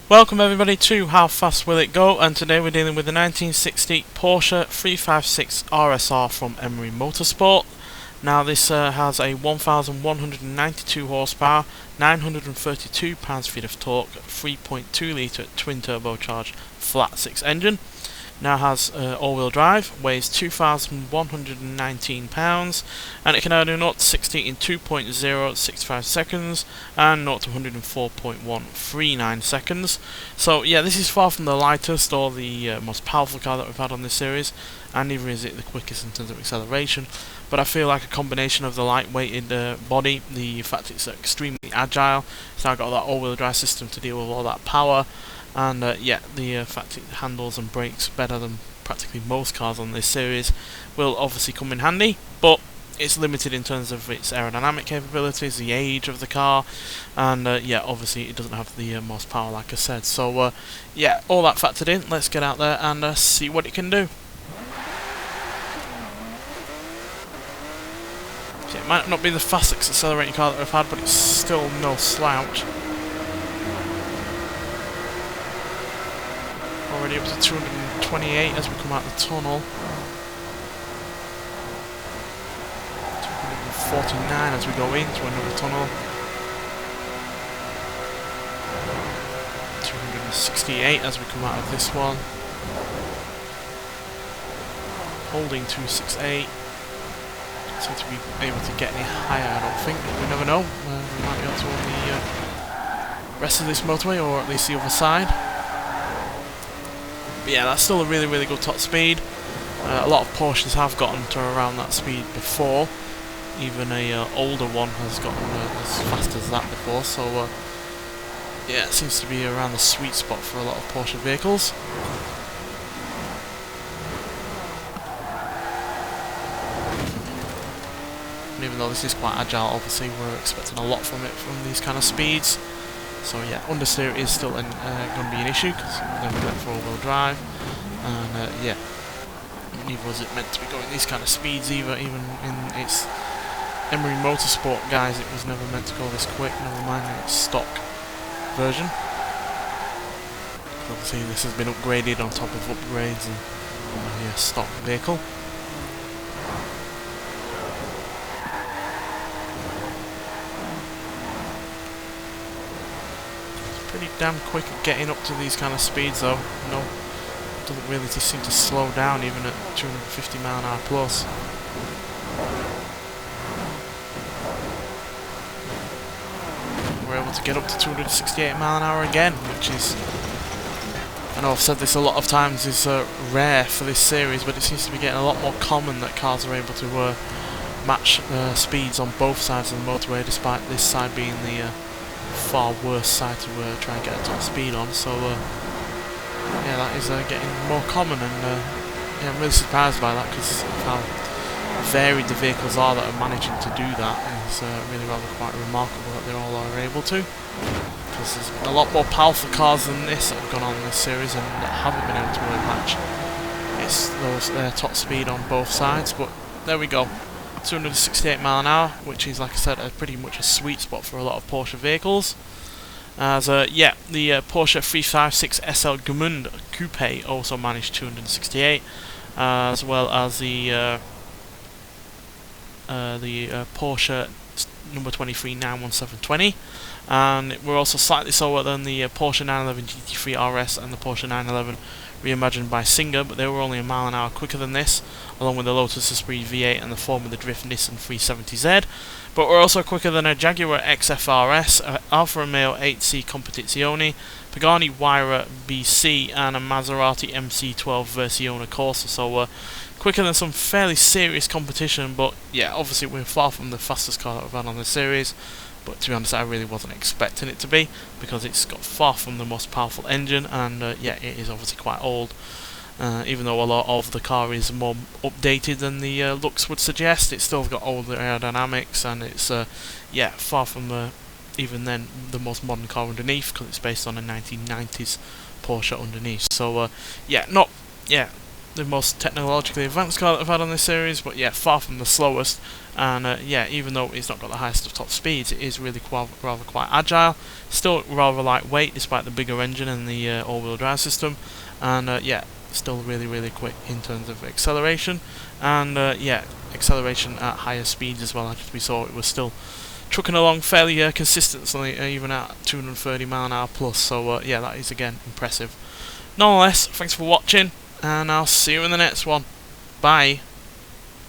Welcome everybody to How Fast Will It Go, and today we're dealing with the 1960 Porsche 356 RSR from Emory Motorsport. Now this has a 1192 horsepower, 932 pounds-feet of torque, 3.2 litre twin turbocharged flat 6 engine. Now has all-wheel drive, weighs 2,119 pounds, and it can do 0 to 60 in 2.065 seconds and 0 to 104.139 seconds. So yeah, this is far from the lightest or the most powerful car that we've had on this series, and neither is it the quickest in terms of acceleration. But I feel like a combination of the lightweighted body, the fact it's extremely agile, it's now got that all-wheel drive system to deal with all that power, and yeah, the fact it handles and brakes better than practically most cars on this series will obviously come in handy, but it's limited in terms of its aerodynamic capabilities, the age of the car, and yeah, obviously it doesn't have the most power like I said. So yeah, all that factored in, let's get out there and see what it can do. So it might not be the fastest accelerating car that we've had, but it's still no slouch. Already up to 228 as we come out the tunnel. 249 as we go into another tunnel. 268 as we come out of this one. Holding 268. Don't seem to be able to get any higher, I don't think. We never know. We might be able to on the rest of this motorway, or at least the other side. But yeah, that's still a really good top speed. A lot of Porsches have gotten to around that speed before. Even a older one has gotten as fast as that before. So yeah, it seems to be around the sweet spot for a lot of Porsche vehicles. And even though this is quite agile, obviously we're expecting a lot from it from these kind of speeds. So yeah, understeer is still going to be an issue, because then we went for all-wheel drive, and yeah, neither was it meant to be going these kind of speeds either. Even in its Emory Motorsport guys, it was never meant to go this quick, never mind its stock version. Obviously this has been upgraded on top of upgrades and a stock vehicle. Pretty damn quick at getting up to these kind of speeds though. No, doesn't really seem to slow down even at 250 mph plus. We're able to get up to 268 mph again, which is, I know I've said this a lot of times, is rare for this series, but it seems to be getting a lot more common that cars are able to match speeds on both sides of the motorway, despite this side being the far worse side to try and get a top speed on. So yeah, that is getting more common, and yeah, I'm really surprised by that, because how varied the vehicles are that are managing to do that is really rather quite remarkable that they all are able to. Because there's a lot more powerful cars than this that have gone on in this series and that haven't been able to really match those top speed on both sides. But there we go. 268 mph, which is, like I said, pretty much a sweet spot for a lot of Porsche vehicles. As yeah, the Porsche 356 SL Gemünd Coupe also managed 268, as well as the Porsche number 23 91720, and we're also slightly slower than the Porsche 911 GT3 RS and the Porsche 911 reimagined by Singer, but they were only a mile an hour quicker than this, along with the Lotus Esprit V8 and the Formula Drift Nissan 370Z. But we're also quicker than a Jaguar XF-RS, Alfa Romeo 8C Competizione, Pagani Huayra BC, and a Maserati MC12 Versione Corsa. So quicker than some fairly serious competition, but yeah, obviously we're far from the fastest car that we've had on this series. But to be honest, I really wasn't expecting it to be, because it's got far from the most powerful engine, and yeah, it is obviously quite old. Even though a lot of the car is more updated than the looks would suggest, it's still got older aerodynamics, and it's yeah, far from even then the most modern car underneath, because it's based on a 1990s Porsche underneath. So yeah, the most technologically advanced car that I've had on this series, but yeah, far from the slowest. And yeah, even though it's not got the highest of top speeds, it is really rather quite agile. Still rather lightweight despite the bigger engine and the all-wheel drive system. And yeah, still really quick in terms of acceleration. And yeah, acceleration at higher speeds as well. As we saw, it was still trucking along fairly consistently, even at 230 mph plus. So yeah, that is again impressive. Nonetheless, thanks for watching, and I'll see you in the next one. Bye.